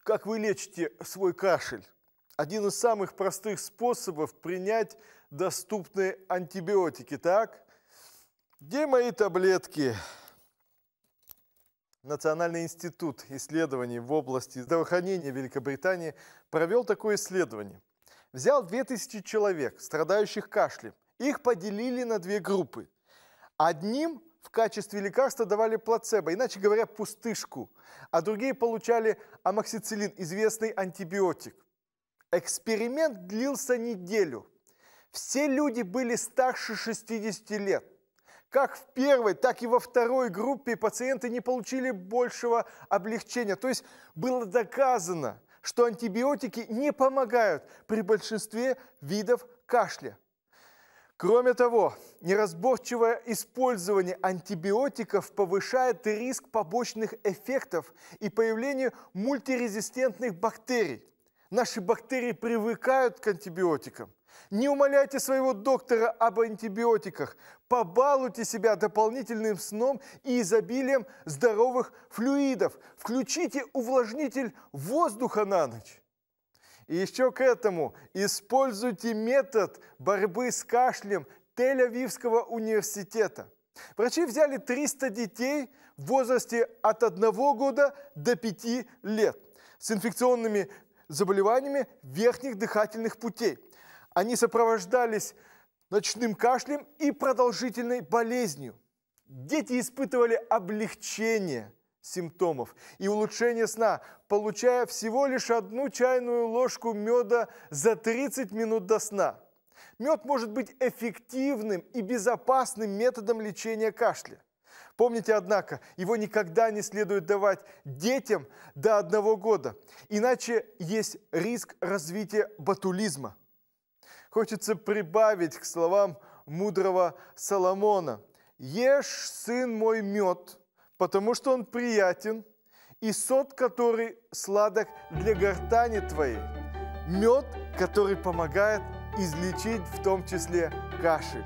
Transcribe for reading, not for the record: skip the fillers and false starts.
Как вы лечите свой кашель? Один из самых простых способов принять доступные антибиотики. Так, где мои таблетки? Национальный институт исследований в области здравоохранения Великобритании провел такое исследование. Взял 2000 человек, страдающих кашлем. Их поделили на две группы. Одним в качестве лекарства давали плацебо, иначе говоря, пустышку, а другие получали амоксициллин, известный антибиотик. Эксперимент длился неделю. Все люди были старше 60 лет. Как в первой, так и во второй группе пациенты не получили большего облегчения. То есть было доказано, что антибиотики не помогают при большинстве видов кашля. Кроме того, неразборчивое использование антибиотиков повышает риск побочных эффектов и появления мультирезистентных бактерий. Наши бактерии привыкают к антибиотикам. Не умоляйте своего доктора об антибиотиках. Побалуйте себя дополнительным сном и изобилием здоровых флюидов. Включите увлажнитель воздуха на ночь. И еще к этому используйте метод борьбы с кашлем Тель-Авивского университета. Врачи взяли 300 детей в возрасте от 1 года до 5 лет с инфекционными заболеваниями верхних дыхательных путей. Они сопровождались ночным кашлем и продолжительной болезнью. Дети испытывали облегчение симптомов и улучшение сна, получая всего лишь 1 чайную ложку меда за 30 минут до сна. Мед может быть эффективным и безопасным методом лечения кашля. Помните, однако, его никогда не следует давать детям до 1 года, иначе есть риск развития ботулизма. Хочется прибавить к словам мудрого Соломона: «Ешь, сын мой, мед, потому что он приятен, и сот, который сладок для гортани твоей». Мед, который помогает излечить в том числе кашель.